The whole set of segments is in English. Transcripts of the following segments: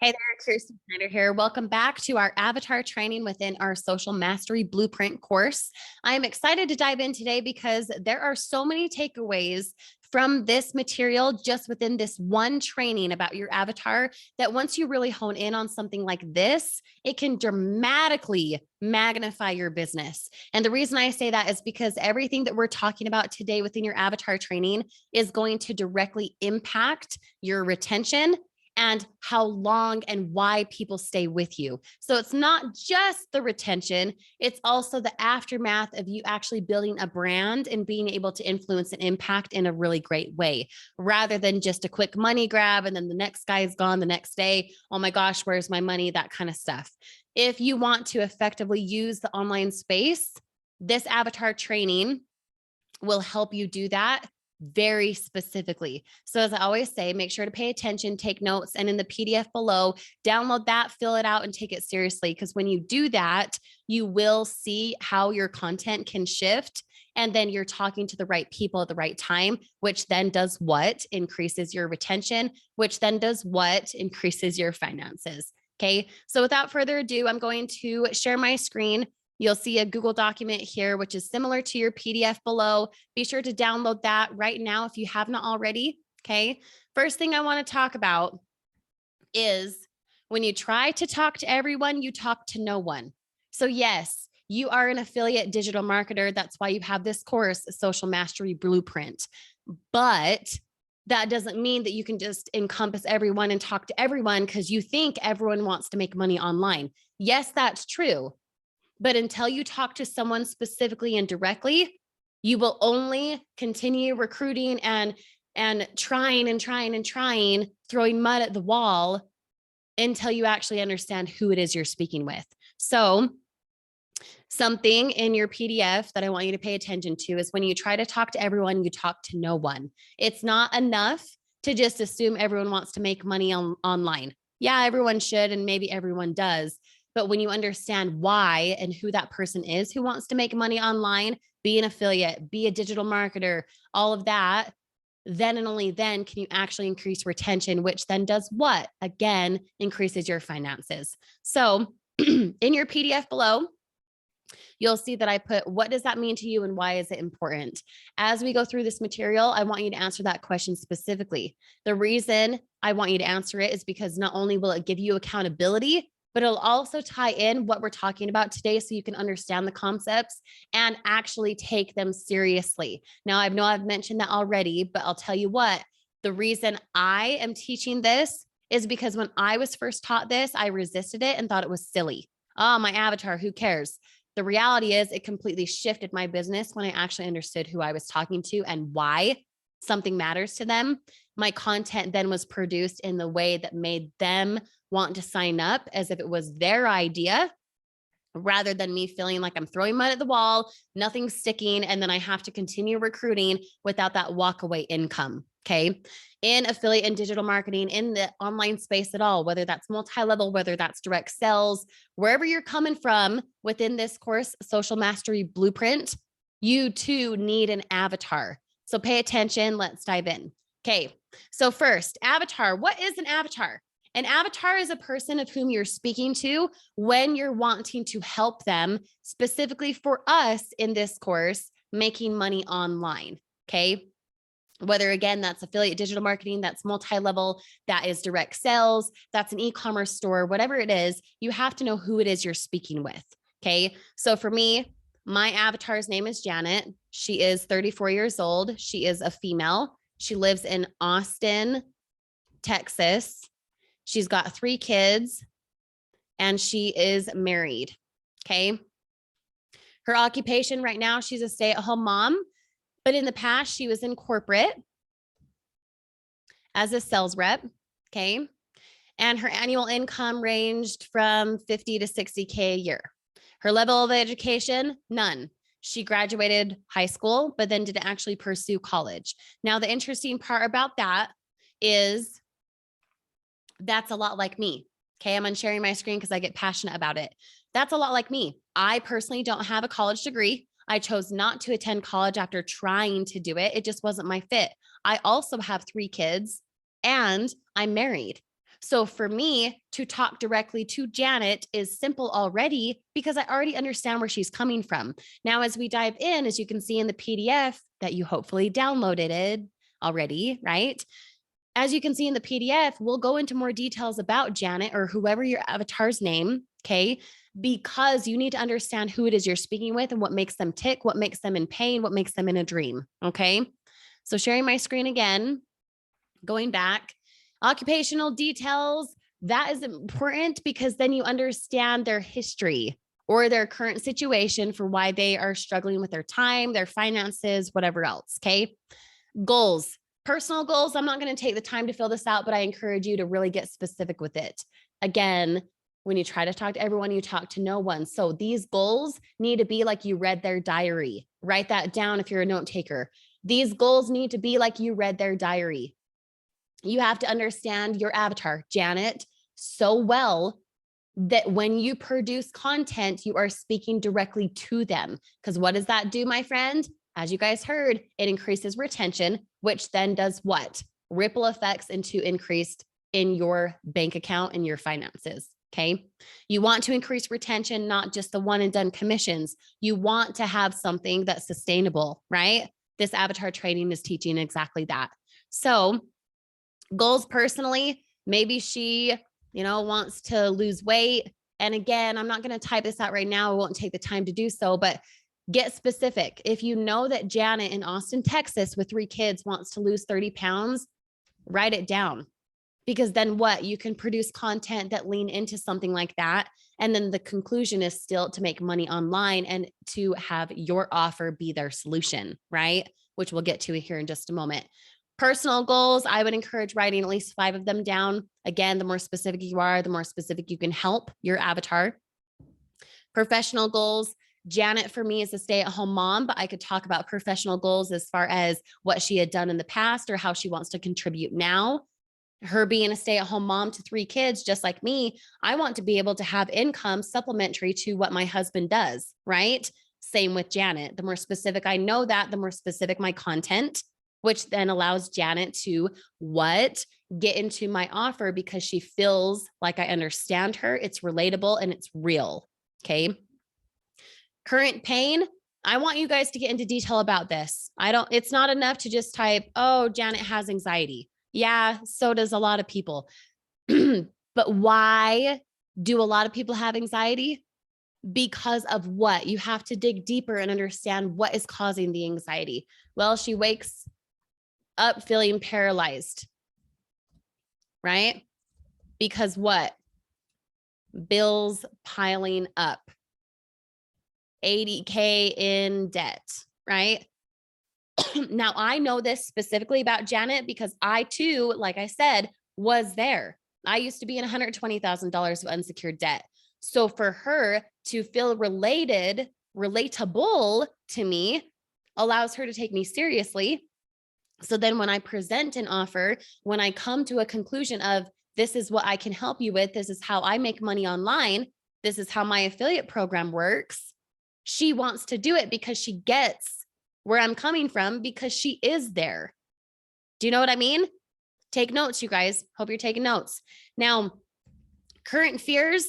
Hey there, Kyrsti Snyder here. Welcome back to our avatar training within our social mastery blueprint course. I am excited to dive in today because there are so many takeaways from this material just within this one training about your avatar that once you really hone in on something like this, it can dramatically magnify your business. And the reason I say that is because everything that we're talking about today within your avatar training is going to directly impact your retention and how long and why people stay with you. So it's not just the retention, it's also the aftermath of you actually building a brand and being able to influence and impact in a really great way, rather than just a quick money grab and then the next guy is gone the next day. Oh my gosh, where's my money? That kind of stuff. If you want to effectively use the online space, this avatar training will help you do that very specifically. So as I always say, make sure to pay attention, take notes, and in the PDF below, download that, fill it out, and take it seriously. Because when you do that, you will see how your content can shift. And then you're talking to the right people at the right time, which then does what? Increases your retention, which then does what? Increases your finances. Okay. So without further ado, I'm going to share my screen. You'll see a Google document here, which is similar to your PDF below. Be sure to download that right now if you have not already. Okay. First thing I want to talk about is when you try to talk to everyone, you talk to no one. So yes, you are an affiliate digital marketer. That's why you have this course, Social Mastery Blueprint. But that doesn't mean that you can just encompass everyone and talk to everyone because you think everyone wants to make money online. Yes, that's true. But until you talk to someone specifically and directly, you will only continue recruiting and trying, throwing mud at the wall until you actually understand who it is you're speaking with. So something in your PDF that I want you to pay attention to is when you try to talk to everyone, you talk to no one. It's not enough to just assume everyone wants to make money online. Yeah, everyone should, and maybe everyone does. But when you understand why and who that person is who wants to make money online, be an affiliate, be a digital marketer, all of that, then and only then can you actually increase retention, which then does what? Again, increases your finances. So in your PDF below, you'll see that I put, what does that mean to you and why is it important? As we go through this material, I want you to answer that question specifically. The reason I want you to answer it is because not only will it give you accountability, but it'll also tie in what we're talking about today so you can understand the concepts and actually take them seriously. Now, I know I've mentioned that already, but I'll tell you what, the reason I am teaching this is because when I was first taught this, I resisted it and thought it was silly. Oh, my avatar, who cares? The reality is it completely shifted my business when I actually understood who I was talking to and why something matters to them. My content then was produced in the way that made them want to sign up as if it was their idea, rather than me feeling like I'm throwing mud at the wall, nothing's sticking, and then I have to continue recruiting without that walkaway income. Okay. In affiliate and digital marketing, in the online space at all, whether that's multi-level, whether that's direct sales, wherever you're coming from within this course, Social Mastery Blueprint, you too need an avatar. So pay attention. Let's dive in. Okay. So first, avatar. What is an avatar? An avatar is a person of whom you're speaking to when you're wanting to help them, specifically for us in this course, making money online. Okay. Whether again, that's affiliate digital marketing, that's multi-level, that is direct sales, that's an e-commerce store, whatever it is, you have to know who it is you're speaking with. Okay. So for me, my avatar's name is Janet. She is 34 years old. She is a female. She lives in Austin, Texas. She's got 3 kids and she is married. Okay. Her occupation right now, she's a stay-at-home mom, but in the past, she was in corporate as a sales rep. Okay. And her annual income ranged from 50 to 60K a year. Her level of education, none. She graduated high school, but then didn't actually pursue college. Now, the interesting part about that is that's a lot like me. Okay. I'm unsharing my screen because I get passionate about it. That's a lot like me. I personally don't have a college degree. I chose not to attend college after trying to do it. It just wasn't my fit. I also have 3 kids and I'm married. So for me to talk directly to Janet is simple already because I already understand where she's coming from. Now, as we dive in, as you can see in the PDF that you hopefully downloaded it already, right? As you can see in the PDF, we'll go into more details about Janet or whoever your avatar's name, okay? Because you need to understand who it is you're speaking with and what makes them tick, what makes them in pain, what makes them in a dream, okay? So sharing my screen again, going back, occupational details, that is important because then you understand their history or their current situation for why they are struggling with their time, their finances, whatever else, okay? Goals, personal goals. I'm not going to take the time to fill this out, but I encourage you to really get specific with it. Again, when you try to talk to everyone, you talk to no one. So these goals need to be like you read their diary. Write that down if you're a note taker. These goals need to be like you read their diary. You have to understand your avatar, Janet, so well that when you produce content, you are speaking directly to them. Because what does that do, my friend? As you guys heard, it increases retention, which then does what? Ripple effects into increased in your bank account and your finances. Okay. You want to increase retention, not just the one and done commissions. You want to have something that's sustainable, right? This avatar training is teaching exactly that. So, goals personally, maybe she, wants to lose weight. And again, I'm not going to type this out right now. I won't take the time to do so, but get specific. If you know that Janet in Austin, Texas, with 3 kids wants to lose 30 pounds, write it down. Because then what? You can produce content that lean into something like that. And then the conclusion is still to make money online and to have your offer be their solution, right? Which we'll get to here in just a moment. Personal goals, I would encourage writing at least 5 of them down. Again, the more specific you are, the more specific you can help your avatar. Professional goals, Janet for me is a stay-at-home mom, but I could talk about professional goals as far as what she had done in the past or how she wants to contribute now. Her being a stay-at-home mom to 3 kids, just like me, I want to be able to have income supplementary to what my husband does, right? Same with Janet. The more specific I know that, the more specific my content, which then allows Janet to what? Get into my offer because she feels like I understand her. It's relatable and it's real. Okay. Current pain. I want you guys to get into detail about this. It's not enough to just type, oh, Janet has anxiety. Yeah, so does a lot of people. But why do a lot of people have anxiety? Because of what? You have to dig deeper and understand what is causing the anxiety. Well, she wakes up feeling paralyzed, right? Because what? Bills piling up, 80K in debt, right? Now, I know this specifically about Janet because I too, like I said, was there. I used to be in $120,000 of unsecured debt. So for her to feel relatable to me allows her to take me seriously. So then when I present an offer, when I come to a conclusion of this is what I can help you with, this is how I make money online, this is how my affiliate program works, she wants to do it because she gets where I'm coming from because she is there. Do you know what I mean? Take notes, you guys. Hope you're taking notes. Now, current fears,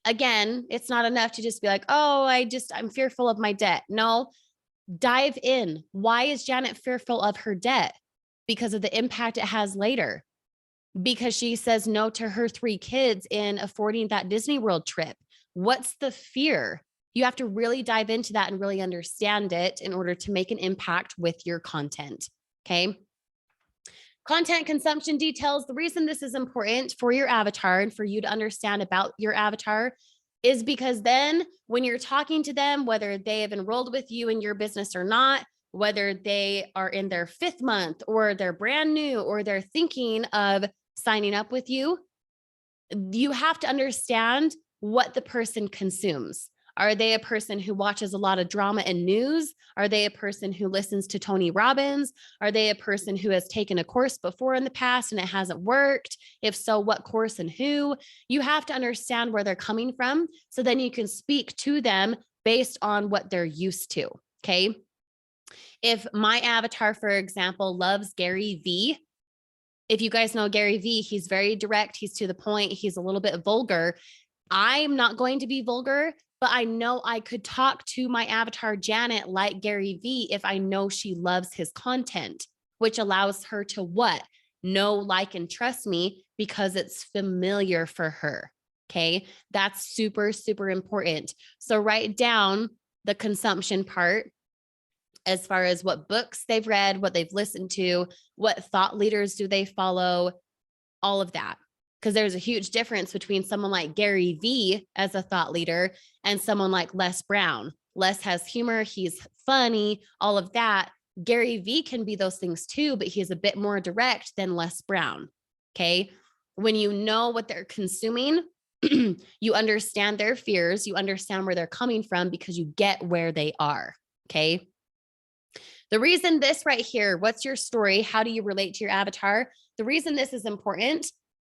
again, it's not enough to just be like, oh, I'm fearful of my debt. No, dive in. Why is Janet fearful of her debt? Because of the impact it has later. Because she says no to her 3 kids in affording that Disney World trip. What's the fear? You have to really dive into that and really understand it in order to make an impact with your content. Okay. Content consumption details. The reason this is important for your avatar and for you to understand about your avatar is because then when you're talking to them, whether they have enrolled with you in your business or not, whether they are in their 5th month or they're brand new or they're thinking of signing up with you, you have to understand what the person consumes. Are they a person who watches a lot of drama and news? Are they a person who listens to Tony Robbins? Are they a person who has taken a course before in the past and it hasn't worked? If so, what course and who? You have to understand where they're coming from so then you can speak to them based on what they're used to. Okay. If my avatar, for example, loves Gary Vee, If you guys know Gary Vee, he's very direct. He's to the point. He's a little bit vulgar. I'm not going to be vulgar, but I know I could talk to my avatar, Janet, like Gary Vee if I know she loves his content, which allows her to what? Know, like, and trust me because it's familiar for her. Okay. That's super, super important. So write down the consumption part as far as what books they've read, what they've listened to, what thought leaders do they follow, all of that. Because there's a huge difference between someone like Gary Vee as a thought leader and someone like Les Brown. Les has humor, he's funny, all of that. Gary Vee can be those things too, but he's a bit more direct than Les Brown. Okay. When you know what they're consuming, you understand their fears, you understand where they're coming from because you get where they are. Okay. The reason this right here, what's your story? How do you relate to your avatar? The reason this is important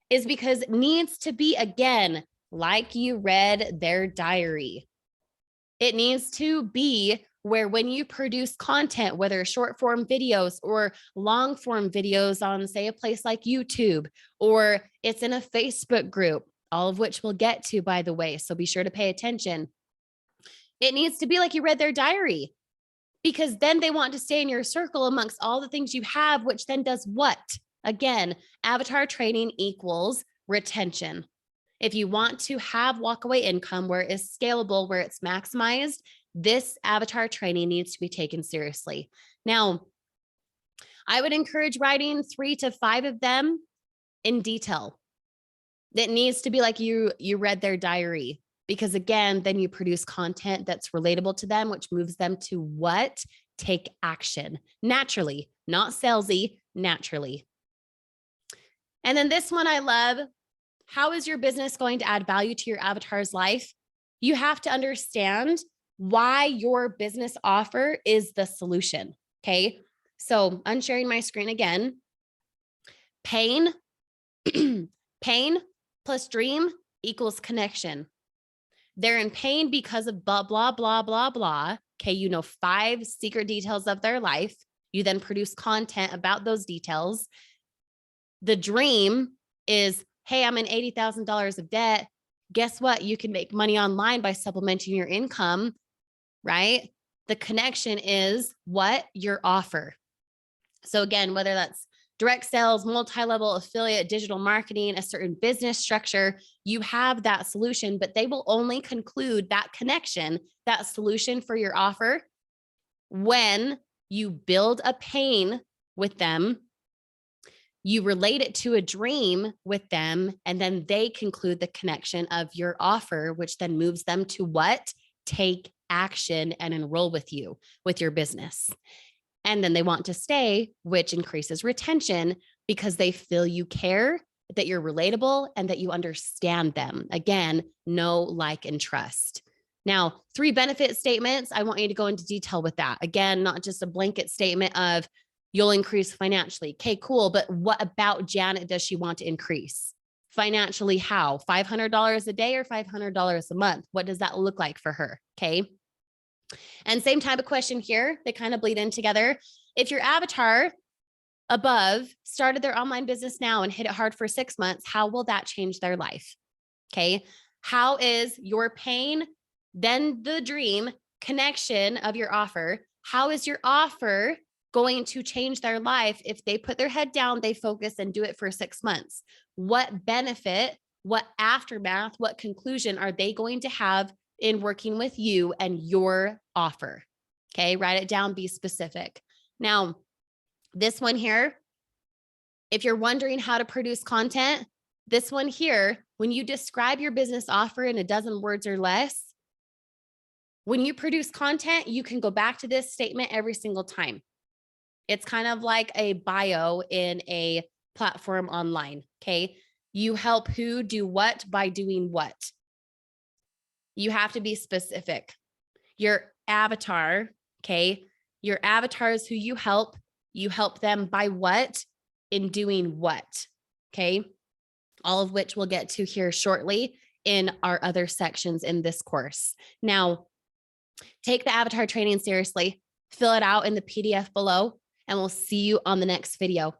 is because it needs to be, again, like you read their diary. It needs to be where when you produce content, whether short form videos or long form videos on, say, a place like YouTube, or it's in a Facebook group, all of which we'll get to, by the way, so be sure to pay attention. It needs to be like you read their diary, because then they want to stay in your circle amongst all the things you have, which then does what? Again, avatar training equals retention. If you want to have walkaway income where it's scalable, where it's maximized, this avatar training needs to be taken seriously. Now, I would encourage writing 3 to 5 of them in detail. It needs to be like you read their diary. Because again, then you produce content that's relatable to them, which moves them to what? Take action naturally, not salesy, naturally. And then this one I love. How is your business going to add value to your avatar's life? You have to understand why your business offer is the solution. Okay. So unsharing my screen again. Pain, pain plus dream equals connection. They're in pain because of blah, blah, blah, blah, blah. Okay, you know 5 secret details of their life. You then produce content about those details. The dream is, hey, I'm in $80,000 of debt. Guess what? You can make money online by supplementing your income, right? The connection is what? Your offer. So again, whether that's direct sales, multi-level affiliate, digital marketing, a certain business structure, you have that solution, but they will only conclude that connection, that solution for your offer when you build a pain with them, you relate it to a dream with them, and then they conclude the connection of your offer, which then moves them to what? Take action and enroll with you, with your business. And then they want to stay, which increases retention because they feel you care, that you're relatable, and that you understand them. Again, know, like, and trust. Now, 3 benefit statements. I want you to go into detail with that. Again, not just a blanket statement of you'll increase financially. Okay, cool. But what about Janet does she want to increase? Financially, how? $500 a day or $500 a month? What does that look like for her? Okay. And same type of question here. They kind of bleed in together. If your avatar above started their online business now and hit it hard for 6 months, how will that change their life? Okay. How is your pain, then the dream connection of your offer? How is your offer going to change their life if they put their head down, they focus and do it for 6 months? What benefit, what aftermath, what conclusion are they going to have in working with you and your offer? Okay, write it down, be specific. Now, this one here, if you're wondering how to produce content, this one here, when you describe your business offer in a dozen words or less, when you produce content, you can go back to this statement every single time. It's kind of like a bio in a platform online. Okay, you help who do what by doing what? You have to be specific. Your avatar, okay? Your avatar is who you help. You help them by what? In doing what? Okay? All of which we'll get to here shortly in our other sections in this course. Now, take the avatar training seriously. Fill it out in the PDF below, and we'll see you on the next video.